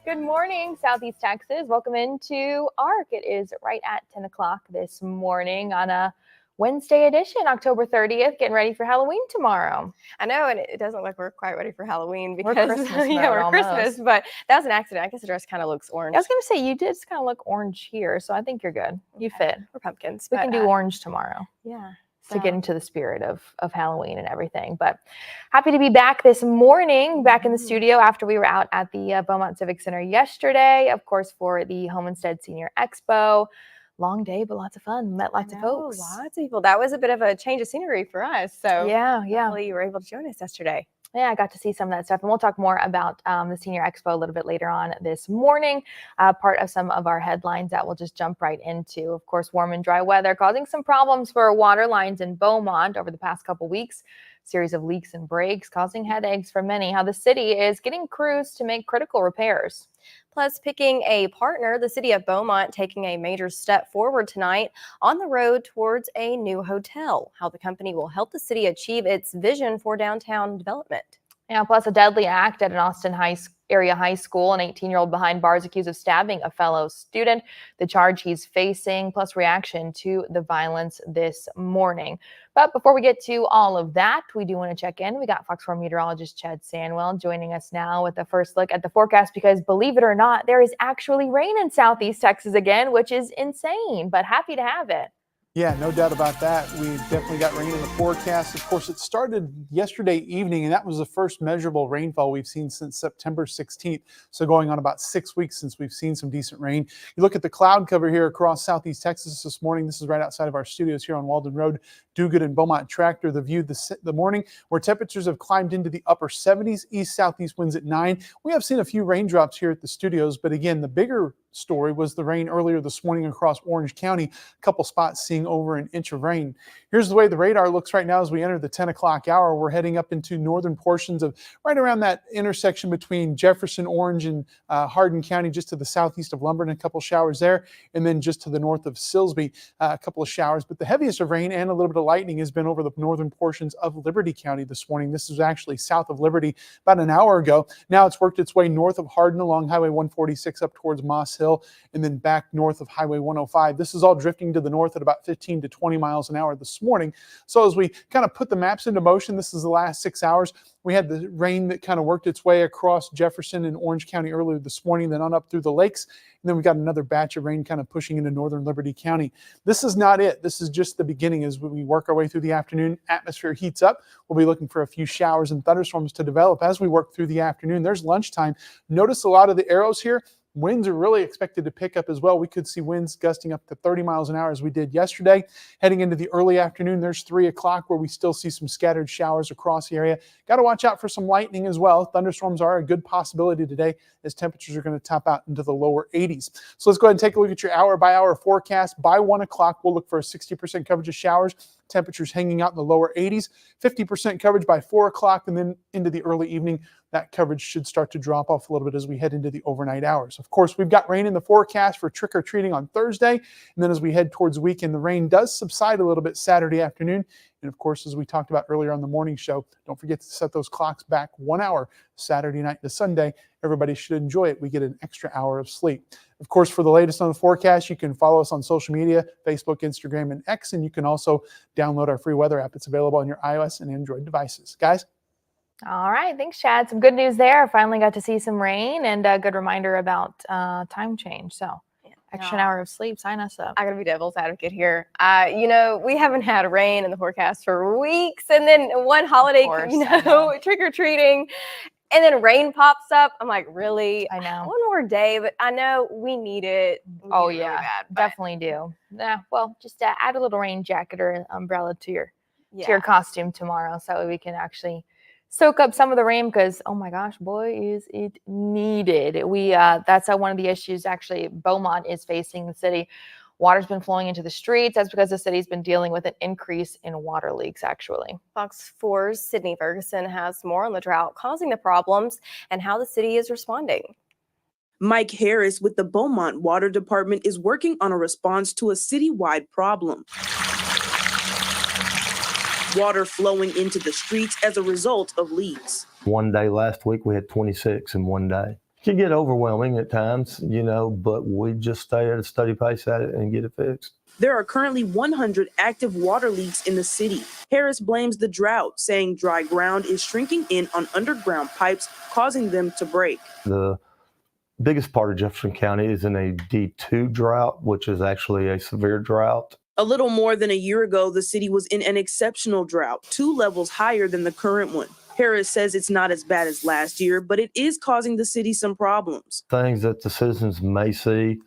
Good morning, Southeast Texas. Welcome into ARC. It is right at 10 o'clock this morning on a Wednesday edition, October 30th, getting ready for Halloween tomorrow. I know, and it doesn't look like we're quite ready for Halloween because we're Christmas mode we're almost. Christmas, but that was an accident. I guess the dress kind of looks orange. I was going to say, you did kind of look orange here, so I think you're good. You fit. We're pumpkins. We can do orange tomorrow. Yeah. To get into the spirit of Halloween and everything. But happy to be back this morning, back in the studio after we were out at the Beaumont Civic Center yesterday, of course, for the Home Instead Senior Expo. Long day, but lots of fun. Met lots of folks. Lots of people. That was a bit of a change of scenery for us. So yeah. Hopefully you were able to join us yesterday. Yeah, I got to see some of that stuff, and we'll talk more about the Senior Expo a little bit later on this morning. Part of some of our headlines that we'll just jump right into. Of course, warm and dry weather causing some problems for water lines in Beaumont over the past couple weeks. Series of leaks and breaks causing headaches for many. How the city is getting crews to make critical repairs. Plus, picking a partner, the city of Beaumont taking a major step forward tonight on the road towards a new hotel. How the company will help the city achieve its vision for downtown development. Yeah, plus a deadly act at an Austin area high school. An 18-year-old behind bars accused of stabbing a fellow student. The charge he's facing, plus reaction to the violence this morning. But before we get to all of that, we do want to check in. We got Fox 4 meteorologist Chad Sanwell joining us now with the first look at the forecast, because believe it or not, there is actually rain in Southeast Texas again, which is insane, but happy to have it. Yeah, no doubt about that. We definitely got rain in the forecast. Of course, it started yesterday evening, and that was the first measurable rainfall we've seen since September 16th. So going on about 6 weeks since we've seen some decent rain. You look at the cloud cover here across Southeast Texas this morning. This is right outside of our studios here on Walden Road, Duguid and Beaumont Tractor. The view the morning where temperatures have climbed into the upper 70s, east-southeast winds at 9. We have seen a few raindrops here at the studios, but again, the bigger story was the rain earlier this morning across Orange County. A couple spots seeing over an inch of rain. Here's the way the radar looks right now as we enter the 10 o'clock hour. We're heading up into northern portions of right around that intersection between Jefferson, Orange, and Hardin County, just to the southeast of Lumberton, a couple showers there, and then just to the north of Silsbee, a couple of showers. But the heaviest of rain and a little bit of lightning has been over the northern portions of Liberty County this morning. This is actually south of Liberty about an hour ago. Now it's worked its way north of Hardin along Highway 146 up towards Moss Hill, and then back north of Highway 105. This is all drifting to the north at about 15 to 20 miles an hour this morning. So as we kind of put the maps into motion, this is the last 6 hours. We had the rain that kind of worked its way across Jefferson and Orange County earlier this morning, then on up through the lakes. And then we got another batch of rain kind of pushing into northern Liberty County. This is not it. This is just the beginning. As we work our way through the afternoon, atmosphere heats up. We'll be looking for a few showers and thunderstorms to develop as we work through the afternoon. There's lunchtime. Notice a lot of the arrows here. Winds are really expected to pick up as well. We could see winds gusting up to 30 miles an hour as we did yesterday. Heading into the early afternoon, there's 3 o'clock where we still see some scattered showers across the area. Got to watch out for some lightning as well. Thunderstorms are a good possibility today as temperatures are going to top out into the lower 80s. So let's go ahead and take a look at your hour-by-hour forecast. By 1 o'clock, we'll look for a 60% coverage of showers. Temperatures hanging out in the lower 80s, 50% coverage by 4 o'clock, and then into the early evening, that coverage should start to drop off a little bit as we head into the overnight hours. Of course, we've got rain in the forecast for trick-or-treating on Thursday, and then as we head towards the weekend, the rain does subside a little bit Saturday afternoon. And of course, as we talked about earlier on the morning show, don't forget to set those clocks back 1 hour Saturday night to Sunday. Everybody should enjoy it. We get an extra hour of sleep. Of course, for the latest on the forecast, you can follow us on social media, Facebook, Instagram, and X, and you can also download our free weather app. It's available on your iOS and Android devices. Guys? All right. Thanks, Chad. Some good news there. Finally got to see some rain, and a good reminder about time change. So extra hour of sleep. Sign us up. I gotta be devil's advocate here. We haven't had rain in the forecast for weeks, and then one holiday, trick-or-treating, and then rain pops up. I'm like, really? I know. One more day, but I know we need it. Oh, yeah. Really bad, definitely do. Yeah. Well, just add a little rain jacket or an umbrella to your costume tomorrow, so we can actually soak up some of the rain, because oh my gosh, boy, is it needed. That's one of the issues actually Beaumont is facing. The city water's been flowing into the streets. That's because the city's been dealing with an increase in water leaks actually. Fox 4's Sydney Ferguson has more on the drought causing the problems and how the city is responding. Mike Harris with the Beaumont Water Department is working on a response to a citywide problem. Water flowing into the streets as a result of leaks. One day last week, we had 26 in one day. can get overwhelming at times, but we just stay at a steady pace at it and get it fixed. There are currently 100 active water leaks in the city. Harris blames the drought, saying dry ground is shrinking in on underground pipes, causing them to break. The biggest part of Jefferson County is in a D2 drought, which is actually a severe drought. A little more than a year ago, the city was in an exceptional drought, 2 levels higher than the current one. Harris says it's not as bad as last year, but it is causing the city some problems. Things that the citizens may see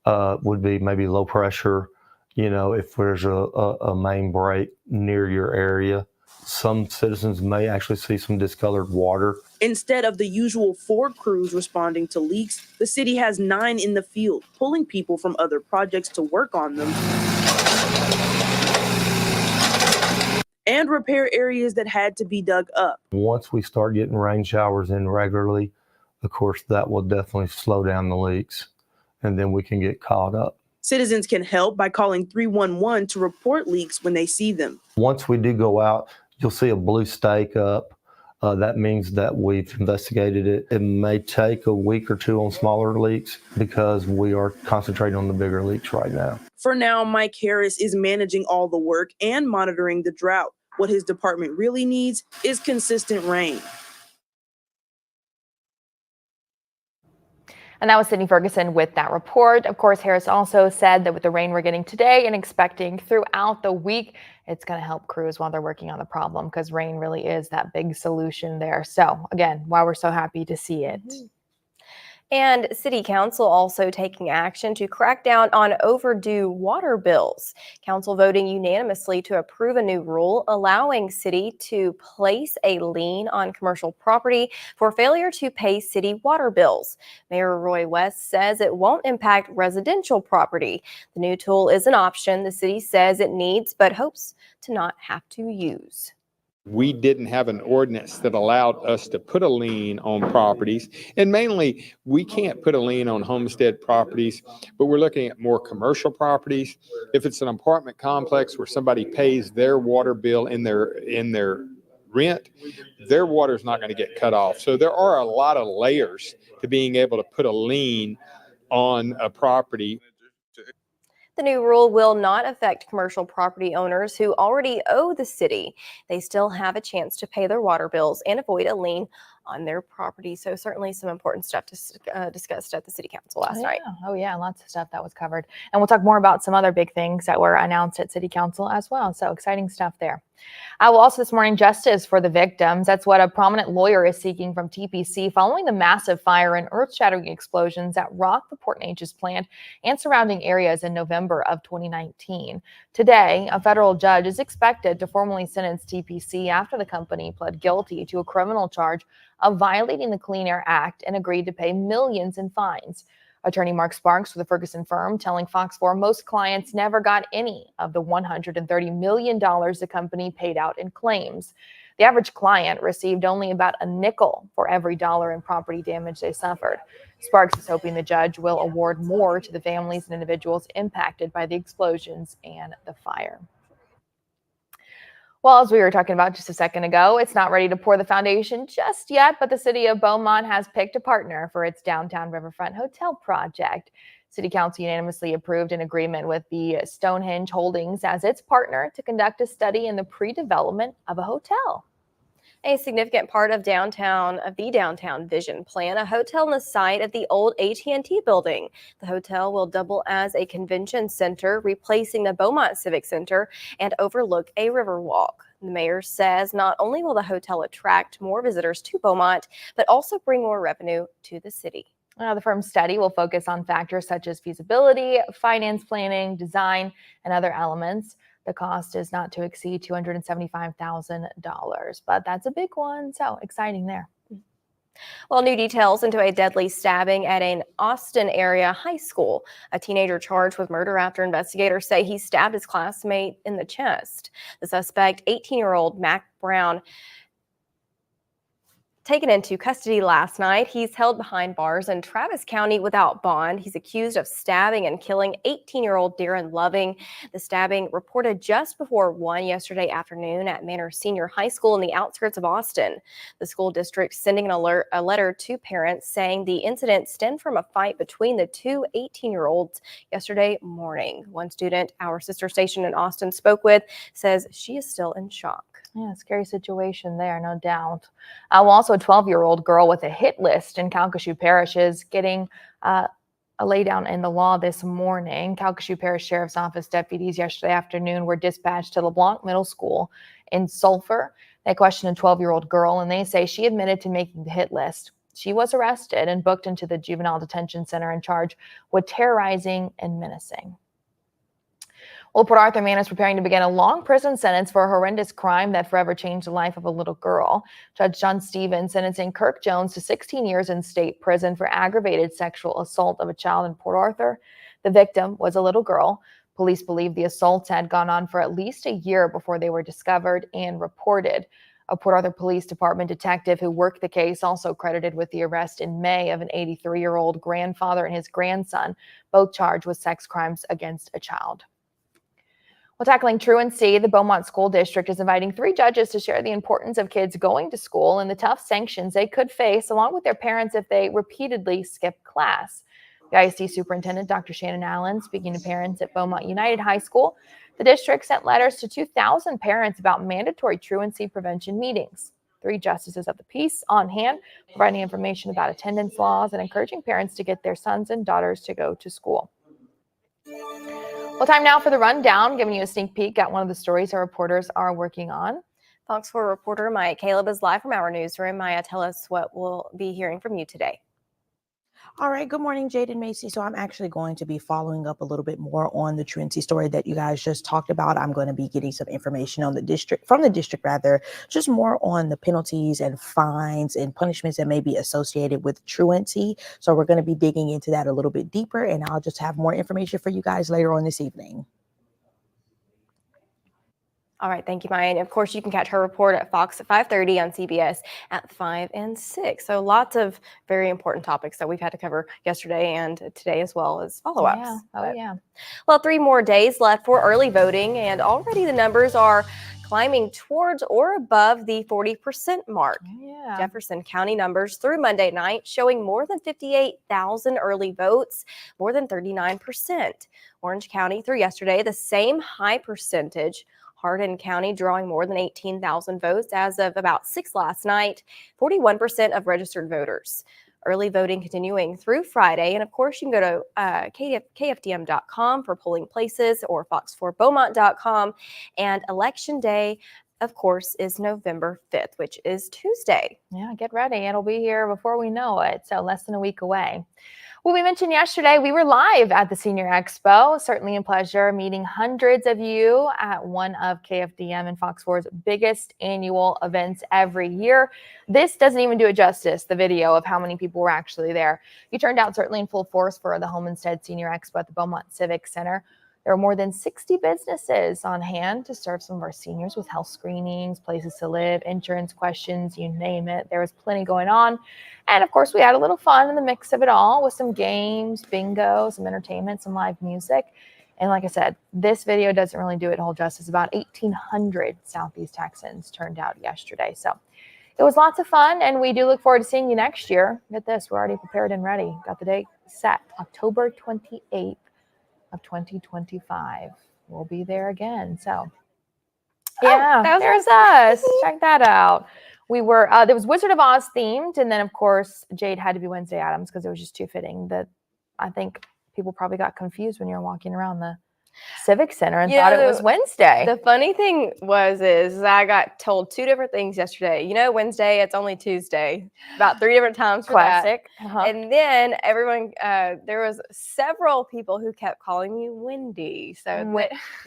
would be maybe low pressure, if there's a main break near your area. Some citizens may actually see some discolored water. Instead of the usual 4 crews responding to leaks, the city has 9 in the field, pulling people from other projects to work on them and repair areas that had to be dug up. Once we start getting rain showers in regularly, of course, that will definitely slow down the leaks, and then we can get caught up. Citizens can help by calling 311 to report leaks when they see them. Once we do go out, you'll see a blue stake up. That means that we've investigated it. It may take a week or 2 on smaller leaks because we are concentrating on the bigger leaks right now. For now, Mike Harris is managing all the work and monitoring the drought. What his department really needs is consistent rain. And that was Sydney Ferguson with that report. Of course, Harris also said that with the rain we're getting today and expecting throughout the week, it's going to help crews while they're working on the problem, because rain really is that big solution there. So again, why we're so happy to see it. And City Council also taking action to crack down on overdue water bills. Council voting unanimously to approve a new rule allowing city to place a lien on commercial property for failure to pay city water bills. Mayor Roy West says it won't impact residential property. The new tool is an option the city says it needs but hopes to not have to use. We didn't have an ordinance that allowed us to put a lien on properties. And mainly, we can't put a lien on homestead properties, but we're looking at more commercial properties. If it's an apartment complex where somebody pays their water bill in their rent, their water is not going to get cut off. So there are a lot of layers to being able to put a lien on a property. The new rule will not affect commercial property owners who already owe the city. They still have a chance to pay their water bills and avoid a lien on their property. So certainly some important stuff discussed at the City Council last night. Oh yeah, lots of stuff that was covered. And we'll talk more about some other big things that were announced at City Council as well. So exciting stuff there. Well, also this morning, justice for the victims. That's what a prominent lawyer is seeking from TPC following the massive fire and earth-shattering explosions that rocked the Port Neches plant and surrounding areas in November of 2019. Today, a federal judge is expected to formally sentence TPC after the company pled guilty to a criminal charge of violating the Clean Air Act and agreed to pay millions in fines. Attorney Mark Sparks for the Ferguson firm telling Fox 4 most clients never got any of the $130 million the company paid out in claims. The average client received only about a nickel for every dollar in property damage they suffered. Sparks is hoping the judge will award more to the families and individuals impacted by the explosions and the fire. Well, as we were talking about just a second ago, it's not ready to pour the foundation just yet, but the city of Beaumont has picked a partner for its downtown riverfront hotel project. City Council unanimously approved an agreement with the Stonehenge Holdings as its partner to conduct a study in the pre-development of a hotel. A significant part of the downtown vision plan, a hotel on the site of the old AT&T building. The hotel will double as a convention center, replacing the Beaumont Civic Center, and overlook a river walk. The mayor says not only will the hotel attract more visitors to Beaumont, but also bring more revenue to the city. The firm's study will focus on factors such as feasibility, finance planning, design, and other elements. The cost is not to exceed $275,000, but that's a big one, so exciting there. Well, new details into a deadly stabbing at an Austin area high school. A teenager charged with murder after investigators say he stabbed his classmate in the chest. The suspect, 18-year-old Mac Brown, taken into custody last night. He's held behind bars in Travis County without bond. He's accused of stabbing and killing 18-year-old Darren Loving. The stabbing reported just before 1 yesterday afternoon at Manor Senior High School in the outskirts of Austin. The school district sending a letter to parents saying the incident stemmed from a fight between the two 18-year-olds yesterday morning. One student our sister station in Austin spoke with says she is still in shock. Yeah, scary situation there, no doubt. Well, also a 12-year-old girl with a hit list in Calcasieu Parish is getting a laydown in the law this morning. Calcasieu Parish Sheriff's Office deputies yesterday afternoon were dispatched to LeBlanc Middle School in Sulphur. They questioned a 12-year-old girl, and they say she admitted to making the hit list. She was arrested and booked into the juvenile detention center in charge with terrorizing and menacing. Well, Port Arthur man is preparing to begin a long prison sentence for a horrendous crime that forever changed the life of a little girl. Judge John Stevens sentencing Kirk Jones to 16 years in state prison for aggravated sexual assault of a child in Port Arthur. The victim was a little girl. Police believe the assaults had gone on for at least a year before they were discovered and reported. A Port Arthur Police Department detective who worked the case also credited with the arrest in May of an 83-year-old grandfather and his grandson, both charged with sex crimes against a child. Well, tackling truancy, the Beaumont School District is inviting 3 judges to share the importance of kids going to school and the tough sanctions they could face along with their parents if they repeatedly skip class. The ISD Superintendent, Dr. Shannon Allen, speaking to parents at Beaumont United High School, the district sent letters to 2,000 parents about mandatory truancy prevention meetings. 3 justices of the peace on hand, providing information about attendance laws and encouraging parents to get their sons and daughters to go to school. Well, time now for the rundown, giving you a sneak peek at one of the stories our reporters are working on. Fox 4 reporter Maya Caleb is live from our newsroom. Maya, tell us what we'll be hearing from you today. All right. Good morning, Jade and Macy. So I'm actually going to be following up a little bit more on the truancy story that you guys just talked about. I'm going to be getting some information on the district, just more on the penalties and fines and punishments that may be associated with truancy. So we're going to be digging into that a little bit deeper, and I'll just have more information for you guys later on this evening. All right, thank you, Maya. And of course, you can catch her report at Fox at 5:30 on CBS at 5 and 6. So lots of very important topics that we've had to cover yesterday and today, as well as follow-ups. Yeah. Oh, yeah. Well, 3 more days left for early voting, and already the numbers are climbing towards or above the 40% mark. Yeah. Jefferson County numbers through Monday night showing more than 58,000 early votes, more than 39%. Orange County through yesterday, the same high percentage. Hardin County drawing more than 18,000 votes as of about 6 last night, 41% of registered voters. Early voting continuing through Friday. And of course, you can go to KFDM.com for polling places or fox4beaumont.com. And Election Day, of course, is November 5th, which is Tuesday. Yeah, get ready. It'll be here before we know it. So less than a week away. Well, we mentioned yesterday we were live at the Senior Expo. Certainly a pleasure meeting hundreds of you at one of KFDM and Fox 4's biggest annual events every year. This doesn't even do it justice, the video of how many people were actually there. You turned out certainly in full force for the Home Instead Senior Expo at the Beaumont Civic Center. There are more than 60 businesses on hand to serve some of our seniors with health screenings, places to live, insurance questions, you name it. There was plenty going on. And of course, we had a little fun in the mix of it all with some games, bingo, some entertainment, some live music. And like I said, this video doesn't really do it whole justice. About 1,800 Southeast Texans turned out yesterday. So it was lots of fun, and we do look forward to seeing you next year. Get this, we're already prepared and ready. Got the date set, October 28th. Of 2025. We'll be there again. So yeah, there's us. Check that out. We were there was Wizard of Oz themed, and then of course Jade had to be Wednesday Addams because it was just too fitting. That I think people probably got confused when you were walking around the Civic Center and thought it was Wednesday. The funny thing is I got told 2 different things yesterday. You know, Wednesday, it's only Tuesday. About 3 different times for Classic. that. And then everyone, there was several people who kept calling me Wendy. So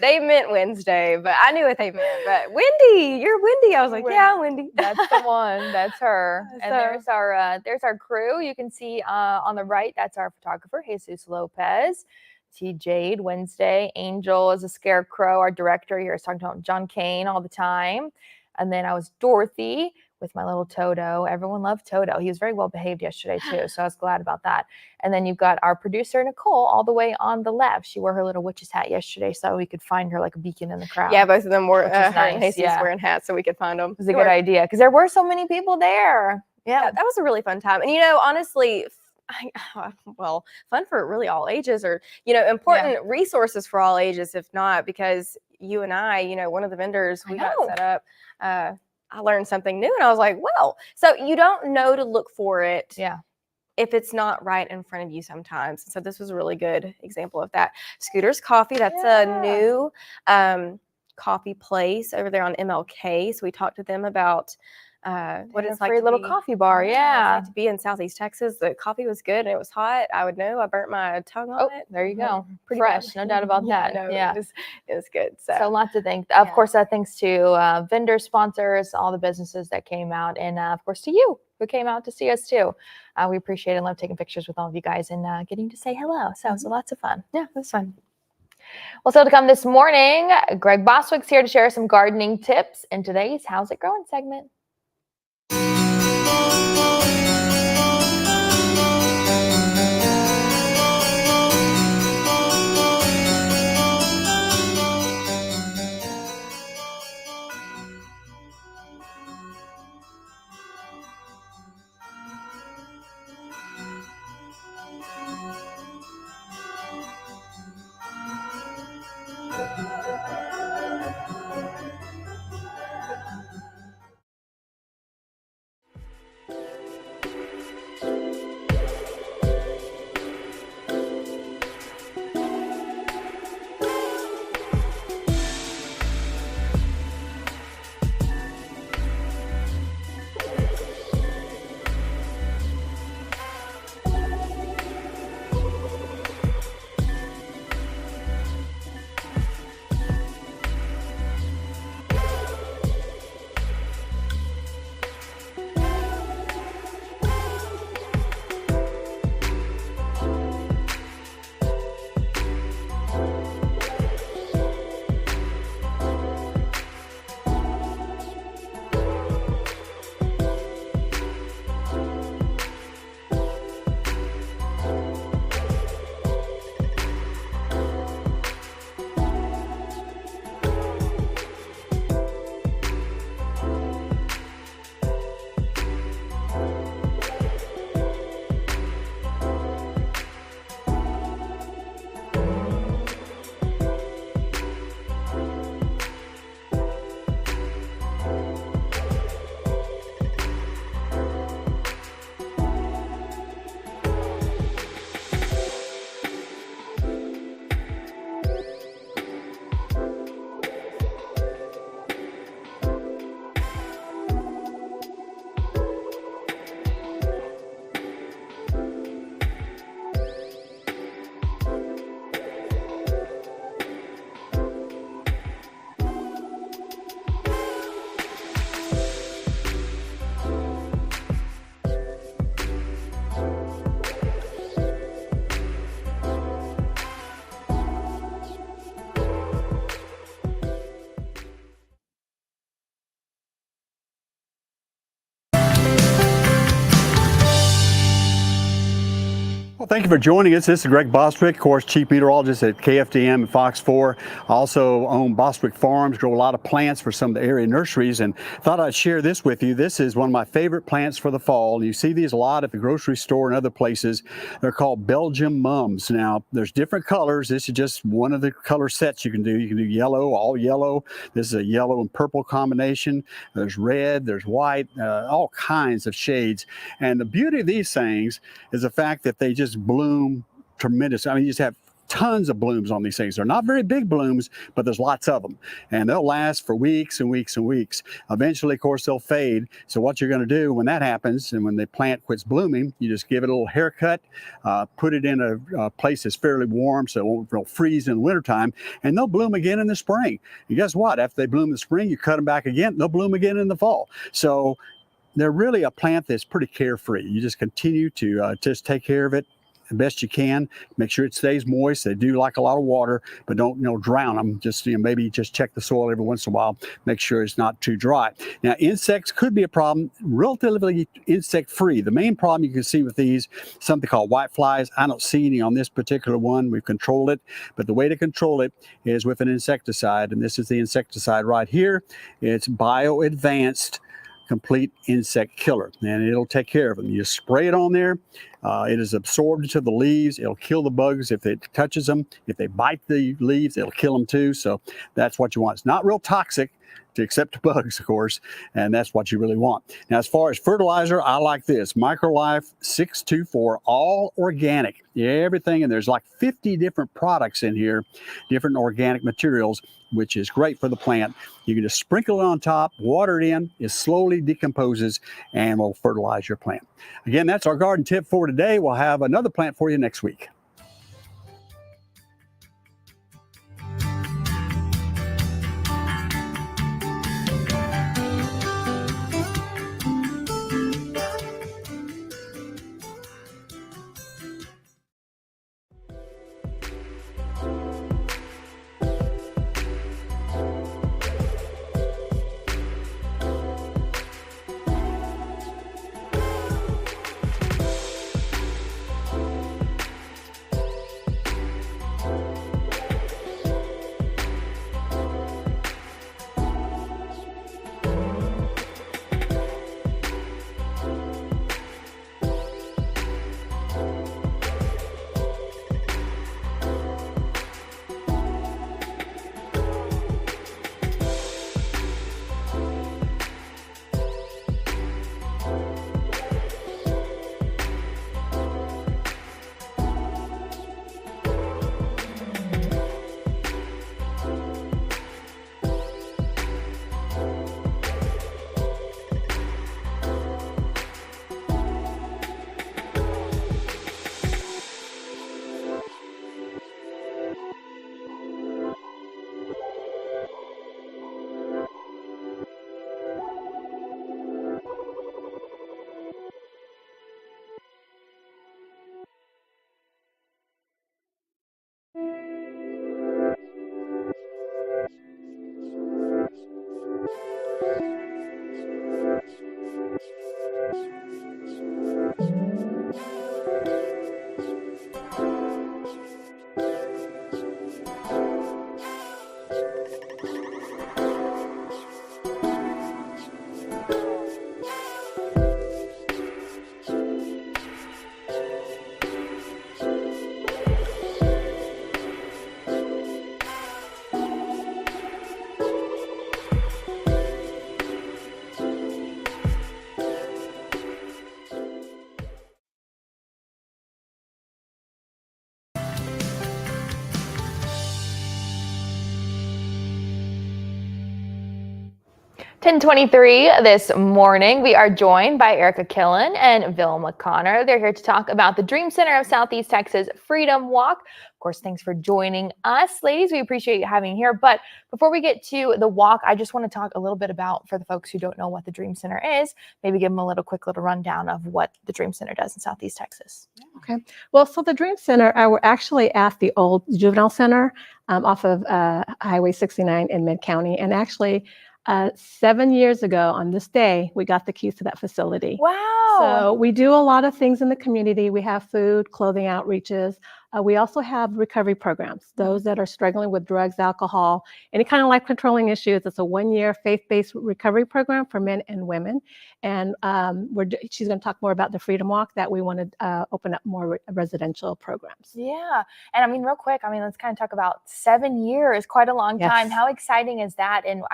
they meant Wednesday, but I knew what they meant. But Wendy, you're Wendy. I was like, yeah, Wendy. That's the one. That's her. And So- there's our crew. You can see on the right, that's our photographer, Jesus Lopez. See Jade Wednesday. Angel is a scarecrow. Our director here is talking about John Kane all the time. And then I was Dorothy. with my little Toto. Everyone loved Toto. He was very well behaved yesterday too, so I was glad about that. And then you've got our producer Nicole all the way on the left. She wore her little witch's hat yesterday, so we could find her like a beacon in the crowd. Yeah, both of them were Which is her and nice, Macy's yeah. wearing hats, so we could find them. It was a good idea because there were so many people there. Yeah, that was a really fun time. And honestly, well, fun for really all ages, or important resources for all ages, if not, because you and I, one of the vendors we got set up, I learned something new, and I was like, well, so you don't know to look for it. Yeah. If it's not right in front of you sometimes. So this was a really good example of that. Scooter's Coffee, that's a new coffee place over there on MLK. So we talked to them about what it's like free to little be- coffee bar. it's Yeah. like to be in Southeast Texas. The coffee was good and it was hot. I would know. I burnt my tongue on it. There you go. Pretty Fresh, bad. no doubt about that. No, Yeah. it was good. So lots to thank. Of Yeah. course, thanks to vendor sponsors, all the businesses that came out, and of course to you who came out to see us too. We appreciate and love taking pictures with all of you guys and getting to say hello. So lots of fun. Yeah, it was fun. Well, so to come this morning, Greg Boswick's here to share some gardening tips in today's How's It Growing segment. Well, thank you for joining us. This is Greg Bostwick, of course, Chief Meteorologist at KFDM and Fox 4. I also own Bostwick Farms, grow a lot of plants for some of the area nurseries, and thought I'd share this with you. This is one of my favorite plants for the fall. You see these a lot at the grocery store and other places. They're called Belgium mums. Now, there's different colors. This is just one of the color sets you can do. You can do yellow, all yellow. This is a yellow and purple combination. There's red, there's white, all kinds of shades. And the beauty of these things is the fact that they just bloom tremendous. I mean, you just have tons of blooms on these things. They're not very big blooms, but there's lots of them. And they'll last for weeks and weeks and weeks. Eventually, of course, they'll fade. So what you're going to do when that happens and when the plant quits blooming, you just give it a little haircut, put it in a place that's fairly warm so it won't freeze in the wintertime, and they'll bloom again in the spring. And guess what? After they bloom in the spring, you cut them back again, they'll bloom again in the fall. So they're really a plant that's pretty carefree. You just continue to just take care of it. the best you can. Make sure it stays moist. They do like a lot of water, but don't drown them. Just maybe just check the soil every once in a while. Make sure it's not too dry. Now insects could be a problem. Relatively insect free. The main problem you can see with these, something called white flies. I don't see any on this particular one. We've controlled it, but the way to control it is with an insecticide, and this is the insecticide right here. It's Bio Advanced Complete Insect Killer, and it'll take care of them. You spray it on there. It is absorbed into the leaves. It'll kill the bugs if it touches them. If they bite the leaves, it'll kill them too. So that's what you want. It's not real toxic, except bugs, of course, and that's what you really want. Now, as far as fertilizer, I like this MicroLife 624, all organic. Yeah, everything, and there's like 50 different products in here, different organic materials, which is great for the plant. You can just sprinkle it on top, water it in, it slowly decomposes, and will fertilize your plant. Again, that's our garden tip for today. We'll have another plant for you next week. (10:23) this morning, we are joined by Erica Killen and Vilma Connor. They're here to talk about the Dream Center of Southeast Texas Freedom Walk. Of course, thanks for joining us, ladies. We appreciate you having you here. But before we get to the walk, I just want to talk a little bit about, for the folks who don't know what the Dream Center is, maybe give them a quick little rundown of what the Dream Center does in Southeast Texas. Okay. Well, so the Dream Center, we're actually at the old juvenile center off of Highway 69 in Mid-County. And actually, 7 years ago on this day, we got the keys to that facility. Wow. So we do a lot of things in the community. We have food, clothing outreaches. We also have recovery programs. Those that are struggling with drugs, alcohol, any kind of life controlling issues. It's a 1-year faith-based recovery program for men and women. And she's going to talk more about the Freedom Walk, that we want to open up more residential programs. Yeah. And I mean, real quick, let's kind of talk about 7 years, quite a long time. Yes. How exciting is that? And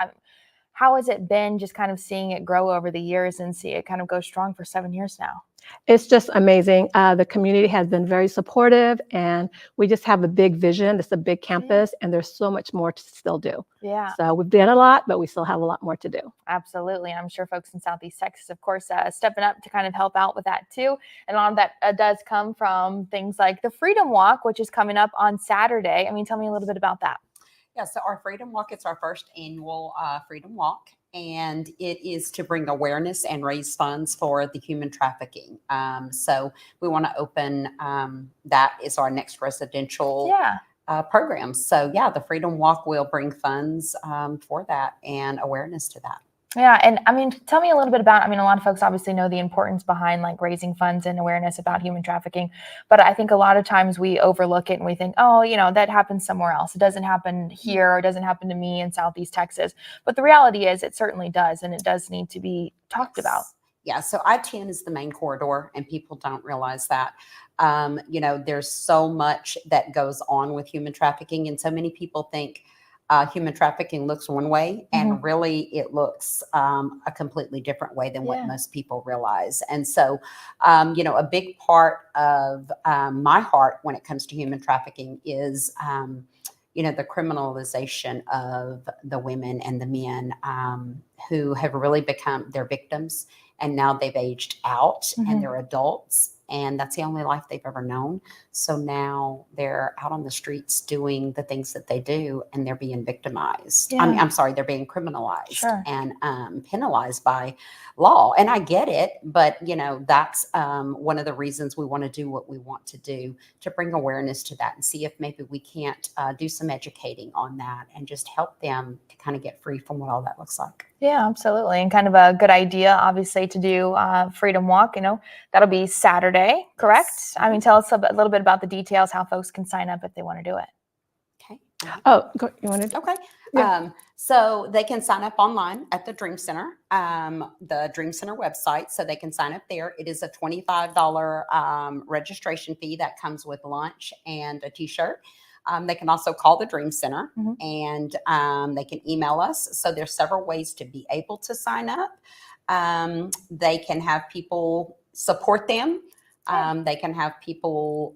how has it been just kind of seeing it grow over the years and see it kind of go strong for 7 years now? It's just amazing. The community has been very supportive, and we just have a big vision. It's a big campus, and there's so much more to still do. Yeah. So we've done a lot, but we still have a lot more to do. Absolutely. And I'm sure folks in Southeast Texas, of course, stepping up to kind of help out with that too. And a lot of that does come from things like the Freedom Walk, which is coming up on Saturday. Tell me a little bit about that. Yeah, so our Freedom Walk, it's our first annual Freedom Walk, and it is to bring awareness and raise funds for the human trafficking. So we want to open, that is our next residential Yeah. program. So yeah, the Freedom Walk will bring funds for that and awareness to that. Yeah. And I mean, tell me a little bit about, I mean, a lot of folks obviously know the importance behind like raising funds and awareness about human trafficking. But I think a lot of times we overlook it and we think, oh, you know, that happens somewhere else. It doesn't happen here, or it doesn't happen to me in Southeast Texas. But the reality is it certainly does. And it does need to be talked about. Yeah, so I-10 is the main corridor, and people don't realize that. You know, there's so much that goes on with human trafficking, and so many people think human trafficking looks one way, and really it looks a completely different way than what most people realize. And so, you know, a big part of my heart when it comes to human trafficking is, you know, the criminalization of the women and the men who have really become their victims. And now they've aged out and they're adults, and that's the only life they've ever known. So now they're out on the streets doing the things that they do, and they're being victimized. Yeah. I'm sorry, they're being criminalized Sure. and penalized by law. And I get it, but you know, that's one of the reasons we want to do what we want to do, to bring awareness to that and see if maybe we can't do some educating on that and just help them to kind of get free from what all that looks like. Yeah, absolutely. And kind of a good idea, obviously, to do Freedom Walk. You know, that'll be Saturday, correct? Yes. I mean, tell us a little bit about the details, how folks can sign up if they want to do it. Okay. Oh, you wanted to? Okay. Yeah. So they can sign up online at the Dream Center, the Dream Center website. So they can sign up there. It is a $25 registration fee that comes with lunch and a t-shirt. They can also call the Dream Center and they can email us. So there's several ways to be able to sign up. They can have people support them. They can have people,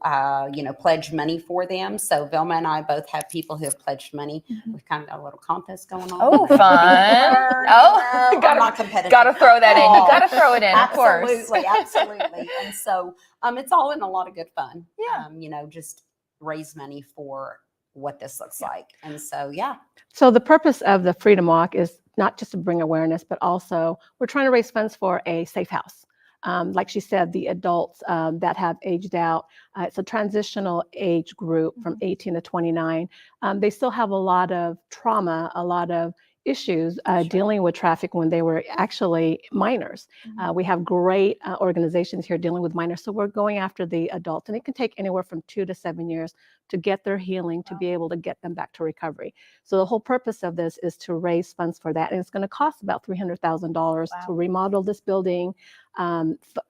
you know, pledge money for them. So Velma and I both have people who have pledged money. We've kind of got a little contest going on. Oh, fun. I'm not competitive. Gotta throw that in. You Oh, gotta throw it in, of course. Absolutely, absolutely. And so it's all in a lot of good fun. Yeah. You know, just raise money for what this looks like. And so, yeah. So the purpose of the Freedom Walk is not just to bring awareness, but also we're trying to raise funds for a safe house. Like she said, the adults that have aged out, it's a transitional age group from 18 to 29. They still have a lot of trauma, a lot of issues dealing with traffic when they were actually minors. We have great organizations here dealing with minors. So we're going after the adults, and it can take anywhere from 2 to 7 years to get their healing, to be able to get them back to recovery. So the whole purpose of this is to raise funds for that. And it's going to cost about $300,000 to remodel this building,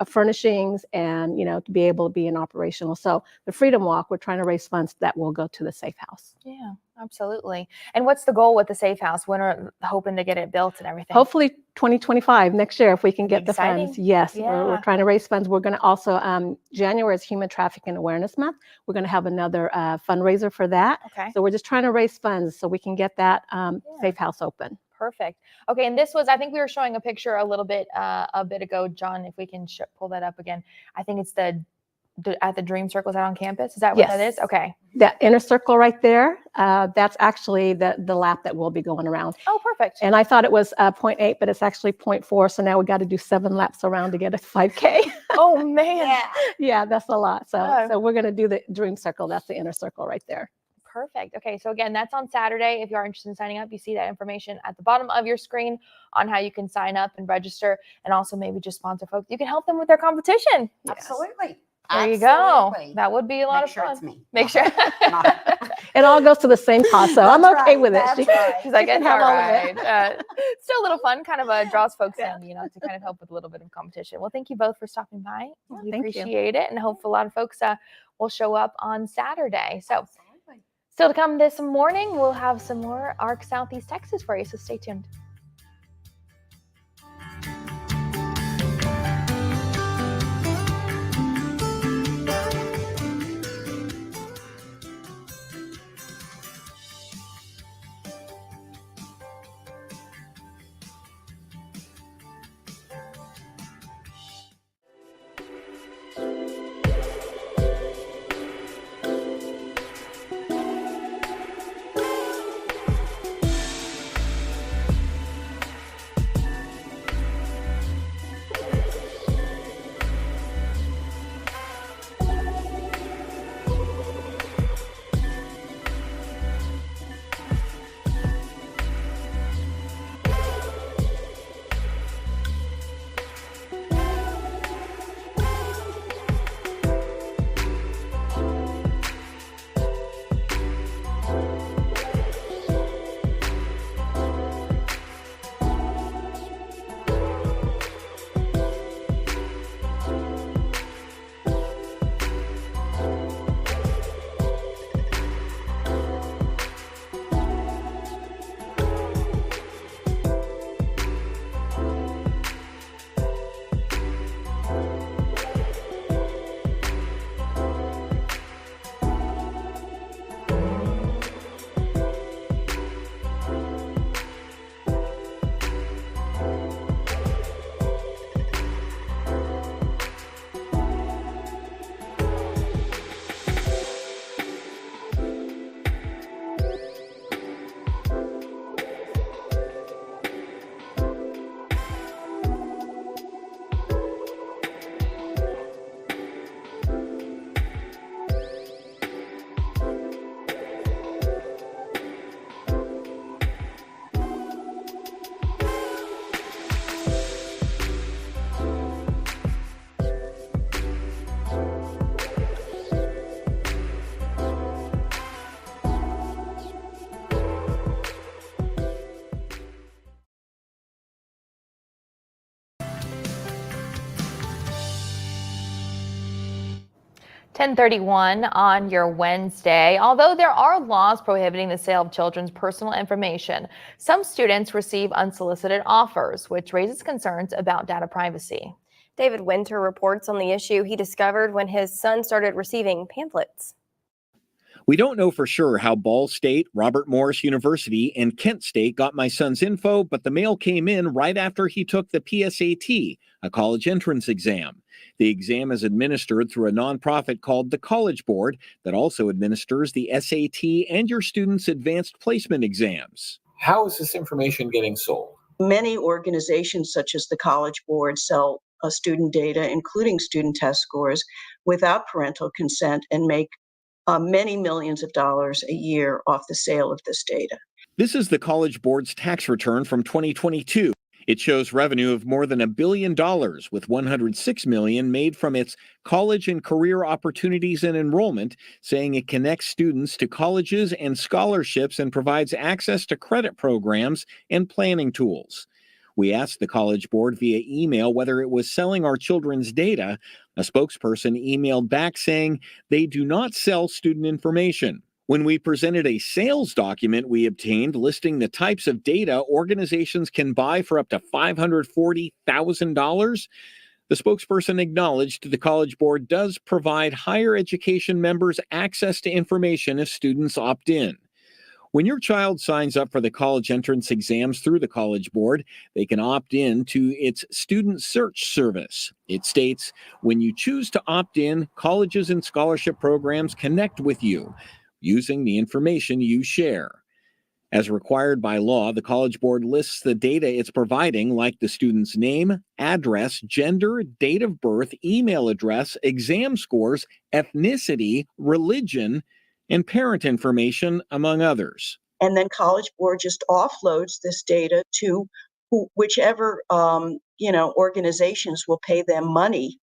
furnishings, and, you know, to be able to be in operational. So the Freedom Walk, we're trying to raise funds that will go to the safe house. Yeah, absolutely. And what's the goal with the safe house? When are hoping to get it built and everything? Hopefully 2025, next year, if we can get the Exciting. funds. Yes, Yeah. we're trying to raise funds. We're going to also, January is Human Trafficking Awareness Month. We're going to have another fundraiser for that. Okay. So we're just trying to raise funds so we can get that safe house open. Perfect. Okay, and this was, I think we were showing a picture a little bit a bit ago, John, if we can pull that up again. I think it's at the Dream Circles out on campus. Is that what that is? Yes. Okay. That inner circle right there, that's actually the lap that will be going around. Oh, perfect. And I thought it was 0.8, but it's actually 0.4. So now we got to do 7 laps around to get a 5K. Oh, man. Yeah, that's a lot. So, Oh. so we're going to do the Dream Circle. That's the inner circle right there. Perfect. Okay, so again, that's on Saturday. If you are interested in signing up, you see that information at the bottom of your screen on how you can sign up and register, and also maybe just sponsor folks. You can help them with their competition. Absolutely. There you go. Absolutely. That would be a lot Make of sure fun. it's me. Make sure. It all goes to the same cause, so I'm That's okay right, with it. that's right. She's like, She can it's have all all of it. right. Still a little fun, kind of draws folks in, you know, to kind of help with a little bit of competition. Well, thank you both for stopping by. We thank you. appreciate it, and hope a lot of folks will show up on Saturday. So Absolutely. still to come this morning, we'll have some more ARC Southeast Texas for you, so stay tuned. 10:31 on your Wednesday. Although there are laws prohibiting the sale of children's personal information, some students receive unsolicited offers, which raises concerns about data privacy. David Winter reports on the issue he discovered when his son started receiving pamphlets. We don't know for sure how Ball State, Robert Morris University, and Kent State got my son's info, but the mail came in right after he took the PSAT, a college entrance exam. The exam is administered through a nonprofit called the College Board that also administers the SAT and your students' advanced placement exams. How is this information getting sold? Many organizations such as the College Board sell student data, including student test scores, without parental consent and make many millions of dollars a year off the sale of this data. This is the College Board's tax return from 2022. It shows revenue of more than $1 billion, with $106 million made from its college and career opportunities and enrollment, saying it connects students to colleges and scholarships and provides access to credit programs and planning tools. We asked the College Board via email whether it was selling our children's data. A spokesperson emailed back saying they do not sell student information. When we presented a sales document we obtained listing the types of data organizations can buy for up to $540,000, the spokesperson acknowledged the College Board does provide higher education members access to information if students opt in. When your child signs up for the college entrance exams through the College Board, they can opt in to its student search service. It states, when you choose to opt in, colleges and scholarship programs connect with you using the information you share. As required by law, the College Board lists the data it's providing, like the student's name, address, gender, date of birth, email address, exam scores, ethnicity, religion, and parent information, among others. And then College Board just offloads this data to whichever organizations will pay them money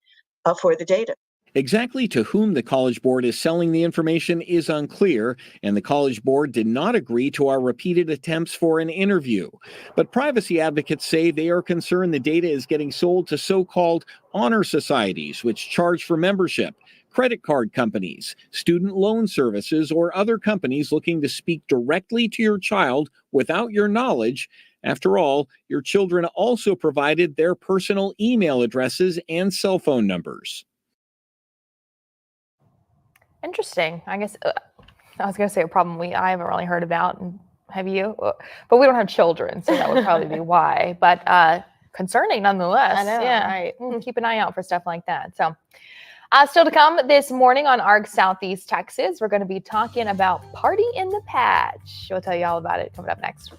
for the data. Exactly to whom the College Board is selling the information is unclear, and the College Board did not agree to our repeated attempts for an interview. But privacy advocates say they are concerned the data is getting sold to so-called honor societies, which charge for membership, credit card companies, student loan services, or other companies looking to speak directly to your child without your knowledge. After all, your children also provided their personal email addresses and cell phone numbers. Interesting. I guess I was going to say a problem I haven't really heard about. Have you? But we don't have children, so that would probably be why. But concerning nonetheless. I know, yeah. right. Keep an eye out for stuff like that. So still to come this morning on ARG Southeast Texas, we're going to be talking about Party in the Patch. We'll tell you all about it coming up next.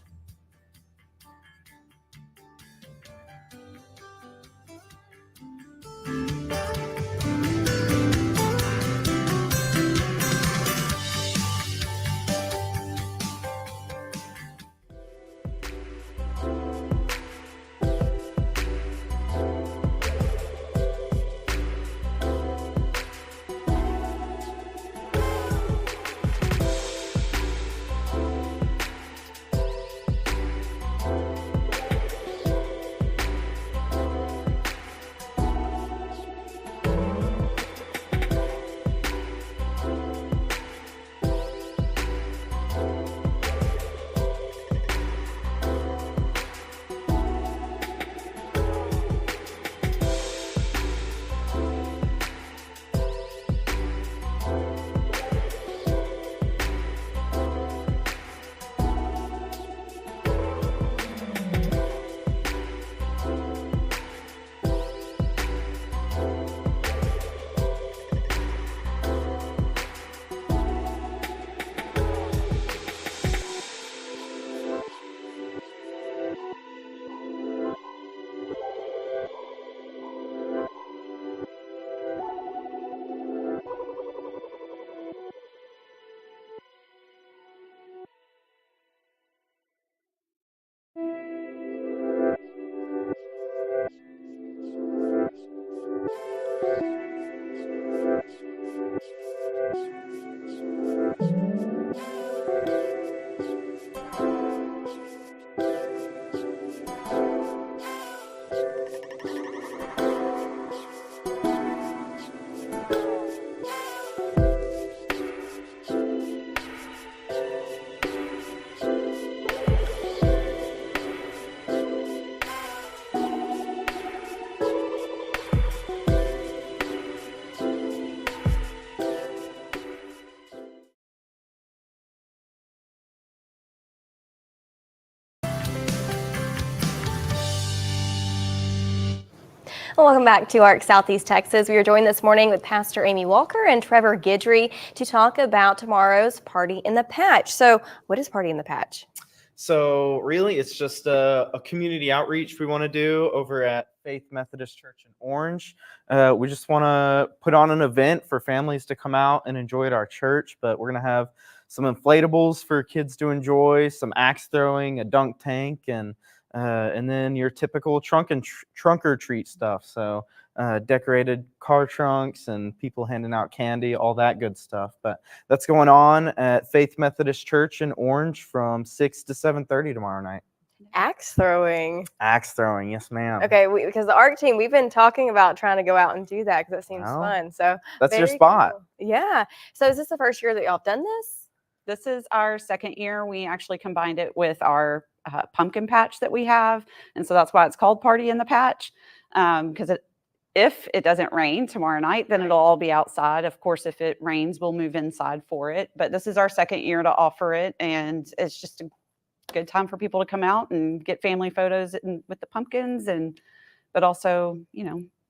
Welcome back to ARC Southeast Texas. We are joined this morning with Pastor Amy Walker and Trevor Guidry to talk about tomorrow's Party in the Patch. So what is Party in the Patch? So really, it's just a community outreach we want to do over at Faith Methodist Church in Orange. We just want to put on an event for families to come out and enjoy at our church, but we're going to have some inflatables for kids to enjoy, some axe throwing, a dunk tank, and then your typical trunk or treat stuff. So decorated car trunks and people handing out candy, all that good stuff. But that's going on at Faith Methodist Church in Orange from 6 to 7:30 tomorrow night. Axe throwing. Axe throwing, yes, ma'am. Okay, because the ARC team, we've been talking about trying to go out and do that because it seems Well, fun. So that's your very spot. cool. Yeah. So is this the first year that y'all have done this? This is our second year. We actually combined it with our pumpkin patch that we have. And so that's why it's called Party in the Patch. Because if it doesn't rain tomorrow night, then it'll all be outside. Of course, if it rains, we'll move inside for it. But this is our second year to offer it. And it's just a good time for people to come out and get family photos with the pumpkins, but also,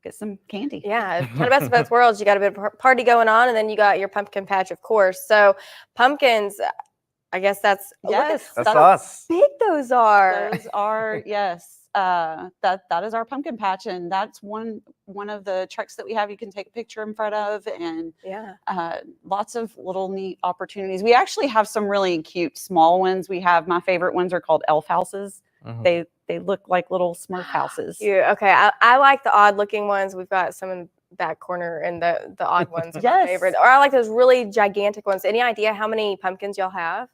get some candy. Yeah, kind of best of both worlds. You got a bit of party going on, and then you got your pumpkin patch, of course. So pumpkins, I guess that's Yes, That's us. big those are. Those are yes. That is our pumpkin patch, and that's one of the trucks that we have. You can take a picture in front of, and lots of little neat opportunities. We actually have some really cute small ones. We have my favorite ones are called elf houses. Mhm. They look like little Smurf houses. Yeah, okay. I like the odd looking ones. We've got some in the back corner, and the odd ones are my Yes. favorite. Or I like those really gigantic ones. Any idea how many pumpkins y'all have?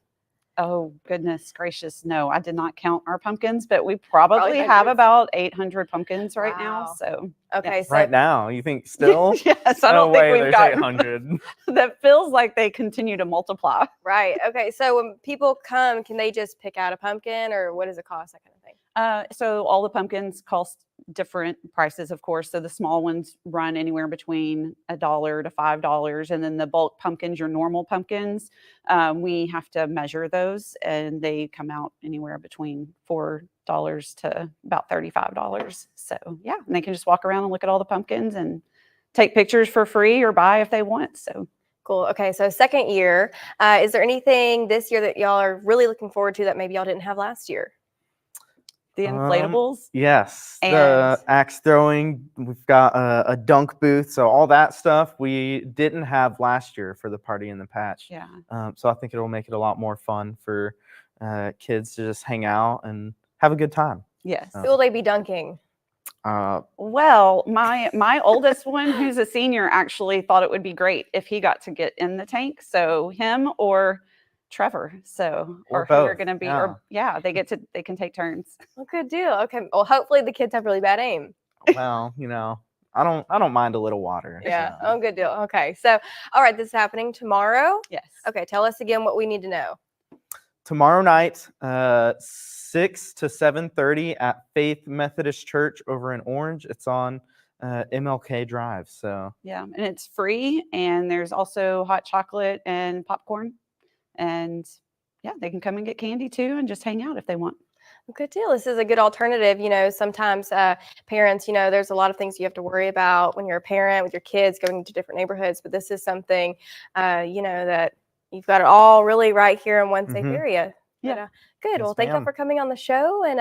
Oh, goodness gracious. No, I did not count our pumpkins, but we probably have hundreds. about 800 pumpkins right now. Wow. So, Okay, so Right now, you think still? yes, I No don't think way, we've there's got 800. that feels like they continue to multiply. right. Okay, so when people come, can they just pick out a pumpkin, or what does it cost? That kind of thing. So all the pumpkins cost different prices, of course. So the small ones run anywhere between $1 to $5, and then the bulk pumpkins, your normal pumpkins, we have to measure those, and they come out anywhere between $4 to about $35. So yeah, and they can just walk around and look at all the pumpkins and take pictures for free or buy if they want. So Cool. Okay, so second year. Is there anything this year that y'all are really looking forward to that maybe y'all didn't have last year? the inflatables. Yes, And- the axe throwing. We've got a dunk booth, so all that stuff we didn't have last year for the Party in the Patch. Yeah. So I think it'll make it a lot more fun for kids to just hang out and have a good time. Yes. Who will they be dunking? Well, my oldest one, who's a senior, actually thought it would be great if he got to get in the tank. So him or Trevor. So Or who are both, going to be? yeah. Or they can take turns. Well, good deal. Okay. Well, hopefully the kids have really bad aim. Well, I don't mind a little water. Yeah. so. Oh, good deal. Okay. So, all right, this is happening tomorrow. Yes. Okay. Tell us again what we need to know. Tomorrow night, 6 to 7:30 at Faith Methodist Church over in Orange. It's on MLK Drive. So Yeah, and it's free, and there's also hot chocolate and popcorn, and yeah, they can come and get candy too, and just hang out if they want. Good deal. This is a good alternative. Sometimes parents, there's a lot of things you have to worry about when you're a parent with your kids going to different neighborhoods, but this is something, that you've got it all really right here in one safe Mhm. area. Yeah. Good. Yes, Well, thank you ma'am. for coming on the show, and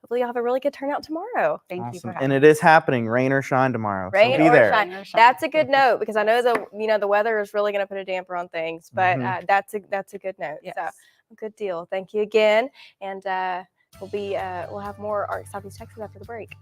hopefully you'll have a really good turnout tomorrow. Thank you for awesome. having And it is happening, rain or shine tomorrow. Rain so be or there. shine. That's a good note because I know the weather is really going to put a damper on things, but Mhm. that's a good note. Yes. So good deal. Thank you again, and we'll have more ARC Southeast Texas after the break.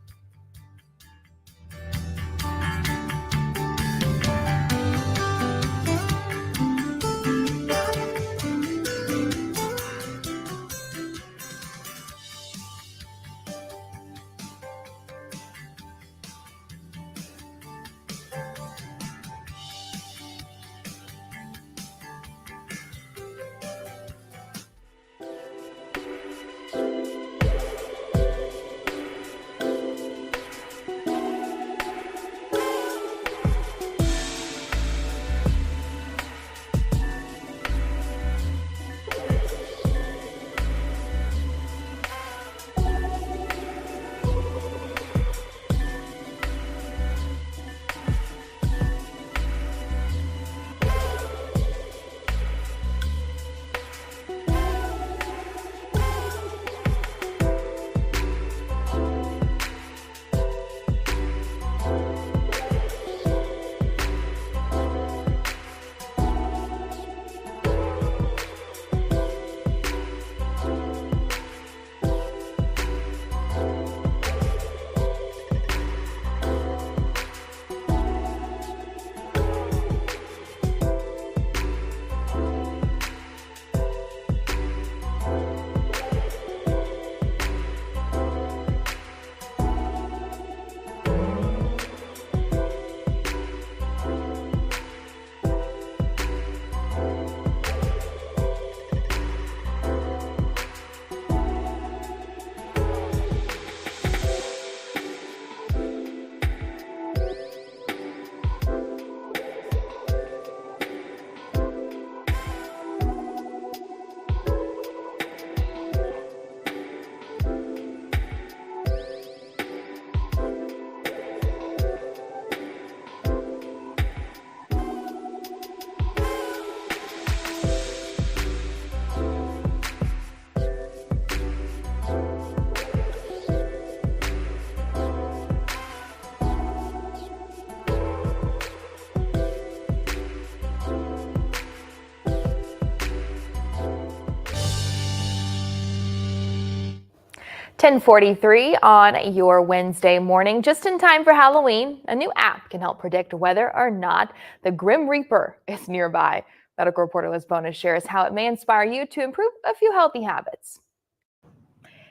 10:43 on your Wednesday morning, just in time for Halloween. A new app can help predict whether or not the Grim Reaper is nearby. Medical reporter Liz Bonus shares how it may inspire you to improve a few healthy habits.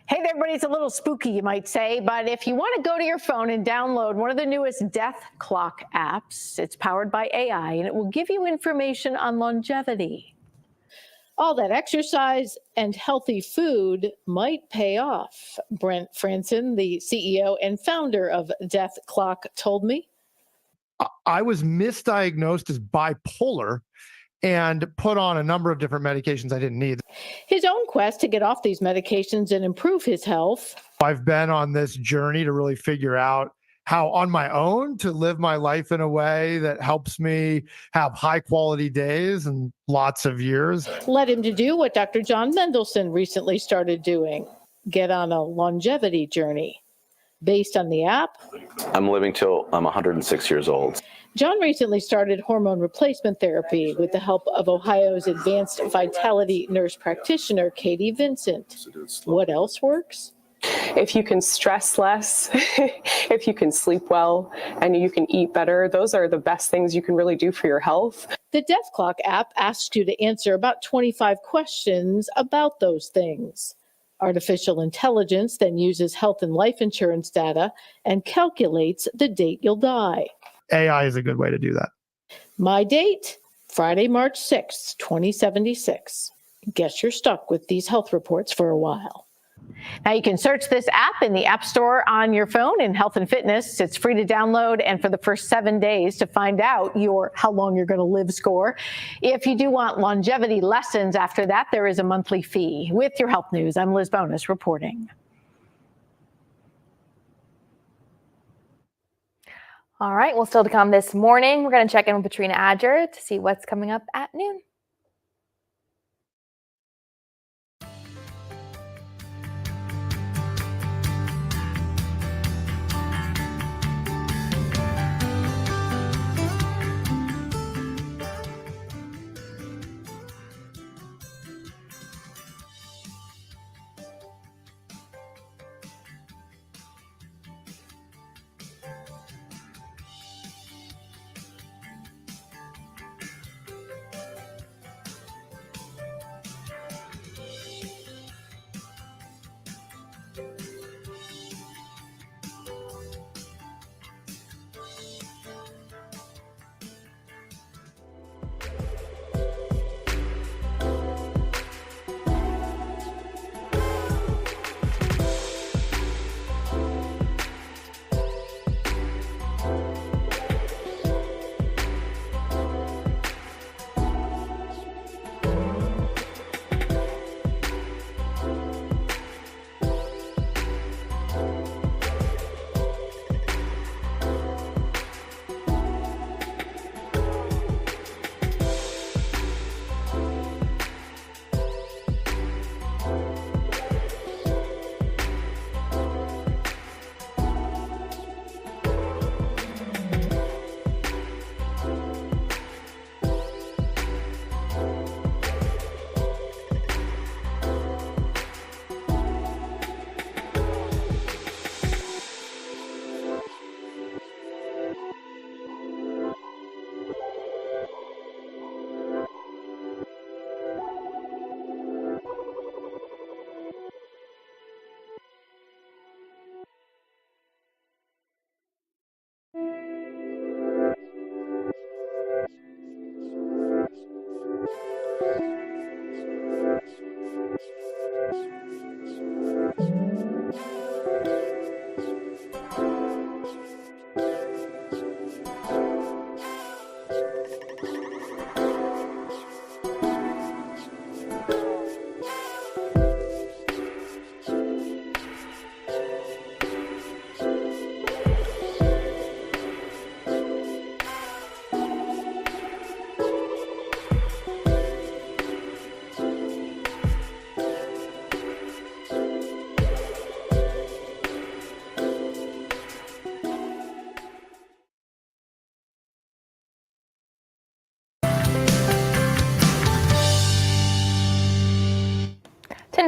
Hey there, everybody. It's a little spooky, you might say, but if you want to go to your phone and download one of the newest death clock apps, it's powered by AI, and it will give you information on longevity. All that exercise and healthy food might pay off. Brent Franson, the CEO and founder of Death Clock, told me. I was misdiagnosed as bipolar and put on a number of different medications I didn't need. His own quest to get off these medications and improve his health. I've been on this journey to really figure out how on my own to live my life in a way that helps me have high quality days and lots of years. Led him to do what Dr. John Mendelsohn recently started doing, get on a longevity journey. Based on the app, I'm living till I'm 106 years old. John recently started hormone replacement therapy with the help of Ohio's advanced vitality nurse practitioner, Katie Vincent. What else works? If you can stress less, if you can sleep well, and you can eat better, those are the best things you can really do for your health. The Death Clock app asks you to answer about 25 questions about those things. Artificial intelligence then uses health and life insurance data and calculates the date you'll die. AI is a good way to do that. My date, Friday, March 6th, 2076. Guess you're stuck with these health reports for a while. Now you can search this app in the App Store on your phone in Health and Fitness. It's free to download, and for the first 7 days to find out your how long you're going to live score. If you do want longevity lessons after that, there is a monthly fee. With your health news, I'm Liz Bonus reporting. All right, well, still to come this morning, we're going to check in with Patrina Adger to see what's coming up at noon.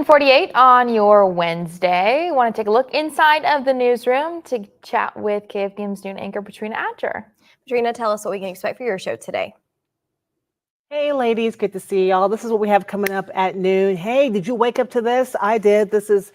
7:48 on your Wednesday. Want to take a look inside of the newsroom to chat with KFDM's noon anchor, Patrina Adger. Patrina, tell us what we can expect for your show today. Hey ladies, good to see y'all. This is what we have coming up at noon. Hey, did you wake up to this? I did. This is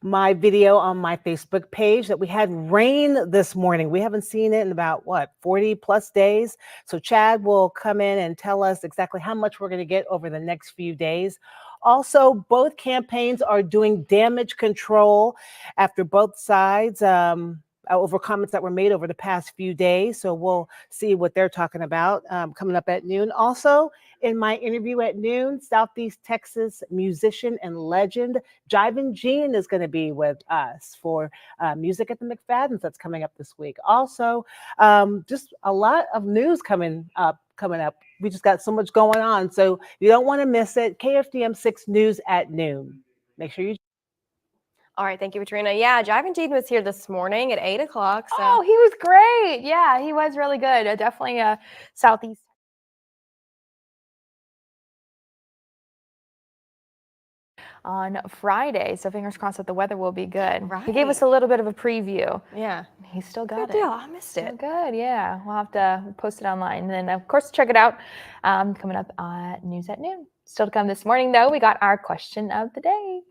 my video on my Facebook page that we had rain this morning. We haven't seen it in about 40 plus days. So Chad will come in and tell us exactly how much we're going to get over the next few days. Also, both campaigns are doing damage control after both sides over comments that were made over the past few days. So we'll see what they're talking about coming up at noon. Also, in my interview at noon, Southeast Texas musician and legend Jivin Jean is going to be with us for Music at the McFadden's that's coming up this week. Also, just a lot of news coming up. We just got so much going on. So you don't want to miss it. KFDM 6 News at noon. Make sure you. All right, thank you, Patrina. Yeah, Jivin Jean was here this morning at 8 o'clock. So. Oh, he was great. Yeah, he was really good. Definitely a Southeast. On Friday, so fingers crossed that the weather will be good. Right. He gave us a little bit of a preview. Yeah. He still got Good it. deal. I missed it. Still good, yeah. We'll have to post it online. And then, of course, check it out coming up at News at Noon. Still to come this morning, though, we got our question of the day.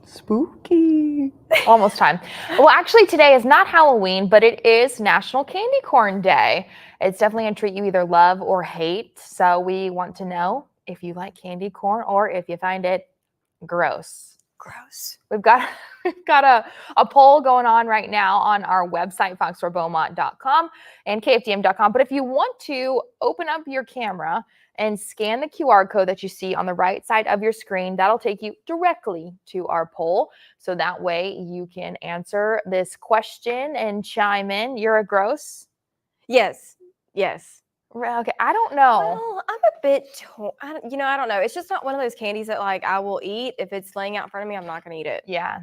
Spooky. Almost time. Well, actually, today is not Halloween, but it is National Candy Corn Day. It's definitely a treat you either love or hate. So we want to know if you like candy corn or if you find it gross. Gross. We've got a poll going on right now on our website, fox4beaumont.com and kfdm.com. But if you want to open up your camera and scan the QR code that you see on the right side of your screen, that'll take you directly to our poll. So that way you can answer this question and chime in. You're a gross? Yes. Yes. Okay, I don't know. Well, I'm a bit, I don't know. It's just not one of those candies that like I will eat. If it's laying out in front of me, I'm not going to eat it. Yeah.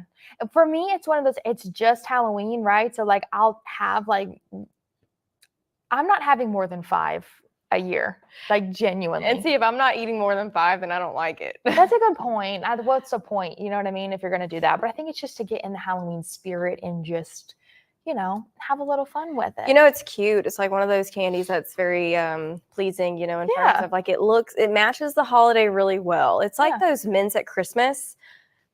For me, it's one of those, it's just Halloween, right? So like I'll have like, I'm not having more than 5 a year, like genuinely. And see, if I'm not eating more than 5, then I don't like it. That's a good point. What's the point? You know what I mean? If you're going to do that. But I think it's just to get in the Halloween spirit and just, have a little fun with it. It's cute. It's like one of those candies that's very pleasing, in terms Yeah. of like it matches the holiday really well. It's like those mints at Christmas.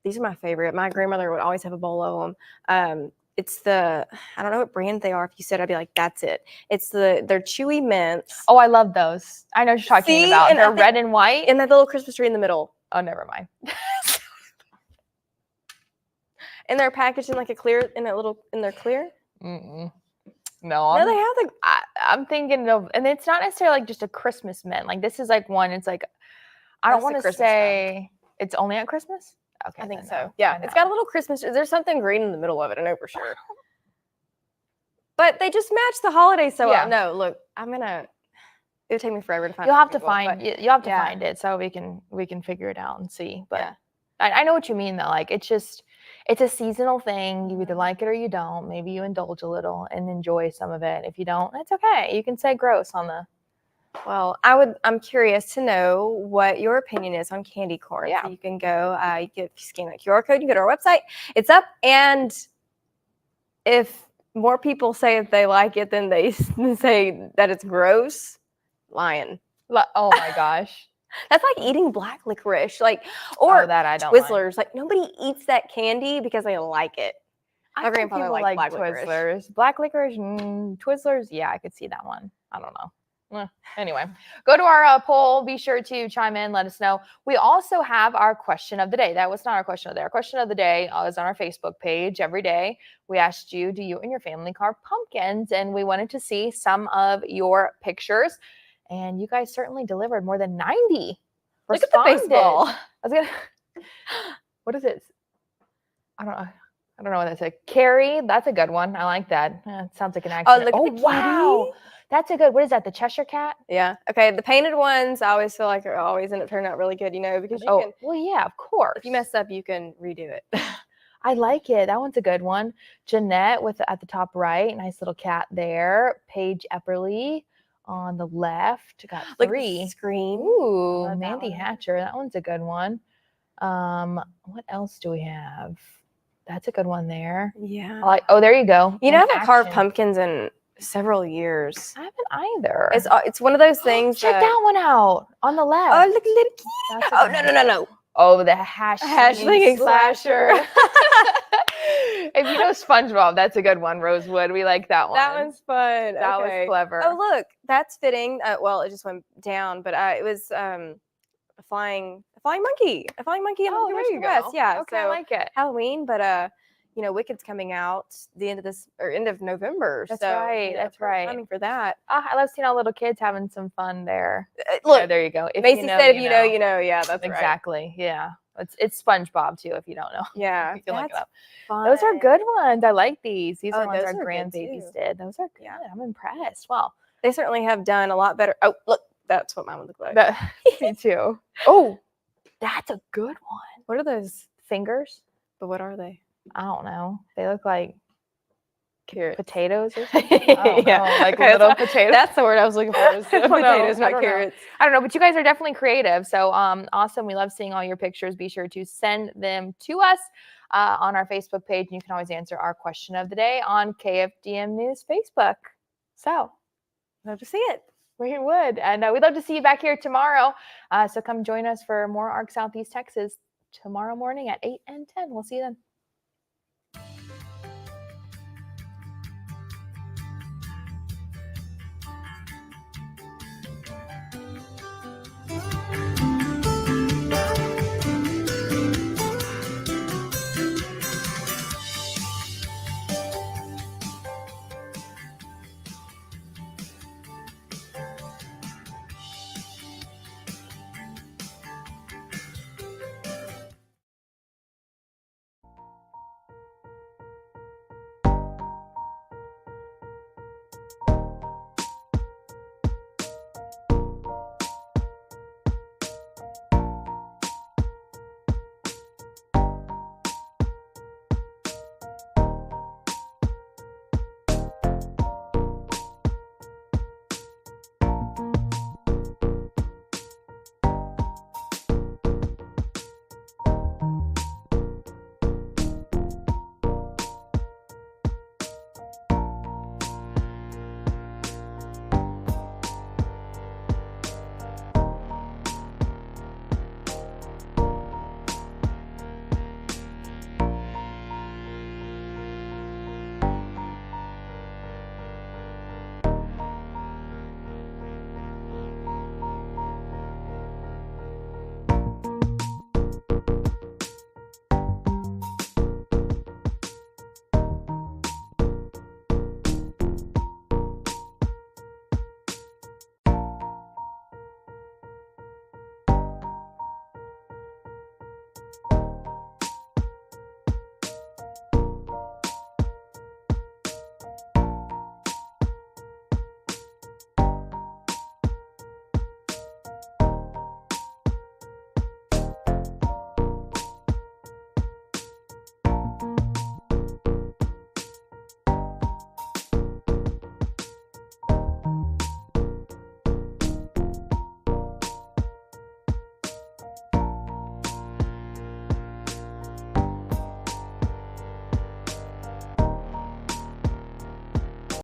These are my favorite. My grandmother would always have a bowl of them. It's I don't know what brand they are. If you said, I'd be like, that's it. They're chewy mints. Oh, I love those. I know what you're talking See? about. And I They're think- red and white. And that little Christmas tree in the middle. Oh, never mind. And they're packaged in like a clear, in their clear. Mm-mm. No, No, they have the. I'm thinking of, and it's not necessarily like just a Christmas mint. Like this is like one. It's like I don't That's the want to Christmas say it's only at Christmas. Okay, I think then so. no. Yeah, I it's know. got a little Christmas. There's something green in the middle of it. I know for sure. But they just match the holiday so Yeah. well. No, look, it would take me forever to find. You'll other have to people, find but you'll have to yeah. find it so we can figure it out and see. But Yeah. I know what you mean though. Like it's a seasonal thing. You either like it or you don't. Maybe you indulge a little and enjoy some of it. If you don't, that's okay. You can say gross on the. Well, I'm curious to know what your opinion is on candy corn. Yeah. So you can go, if you scan that QR code, you go to our website. It's up, and if more people say that they like it than they say that it's gross, lying. Oh my gosh. That's like eating black licorice, or that I don't like. Twizzlers. Like nobody eats that candy because they like it. I My think grandfather people liked like black licorice. Twizzlers. Black licorice, Twizzlers. Yeah, I could see that one. I don't know. Anyway, go to our poll. Be sure to chime in. Let us know. We also have our question of the day. That was not our question of the day. Our question of the day is on our Facebook page every day. We asked you, do you and your family carve pumpkins? And we wanted to see some of your pictures. And you guys certainly delivered. More than 90 Look at the responded. baseball. I was gonna. What is it? I don't know what that's. Carrie, that's a good one. I like that. It sounds like an accent. look at the wow. kitty. That's a good. What is that? The Cheshire Cat? Yeah. Okay. The painted ones, I always feel like are always end up turning out really good, because you can. Well, yeah, of course. If you mess up, you can redo it. I like it. That one's a good one. Jeanette at the top right, nice little cat there. Paige Epperly on the left, got Look at the 3. screen. Ooh, Love that Mandy one. Hatcher. That one's a good one. What else do we have? That's a good one there. Yeah. Oh, there you go. I In haven't carved action. pumpkins in several years. I haven't either. It's one of those things. Check that one out on the left. Oh, look, little kitty. That's a Oh, good no, one. no, no, no. Oh, the hashtag slasher. If you know SpongeBob, that's a good one, Rosewood. We like that one. That one's fun. That Okay. was clever. Oh, look, that's fitting. Well, it just went down, but it was a flying monkey. A flying monkey in the Oh, Wicked there Witch you of the West. go. Yeah. Okay, I so like it. Halloween, but Wicked's coming out the end of November. That's so, right. That's perfect right. timing for that. I love seeing all little kids having some fun there. Look, Yeah, there you go. If Macy you know, said, "If you know, you know." Yeah, that's right. exactly. Yeah, it's SpongeBob too. If you don't know, Yeah, you can look it that's up. fun. Those are good ones. I like these. These Oh, are ones those our are good, grandbabies too. did. Those are good. Yeah. I'm impressed. Wow. They certainly have done a lot better. Oh, look, that's what mine would look like. Me too. Oh, that's a good one. What are those? Fingers? But what are they? I don't know. They look like Carrots. potatoes or something. I don't know, like Okay, little that's potatoes. That's the word I was looking for. Was I don't know. potatoes, I not don't know. carrots. I don't know, but you guys are definitely creative. So awesome. We love seeing all your pictures. Be sure to send them to us on our Facebook page. And you can always answer our question of the day on KFDM News Facebook. So Love to see it. we would. And we'd love to see you back here tomorrow. So come join us for more ARC Southeast Texas tomorrow morning at 8 and 10. We'll see you then.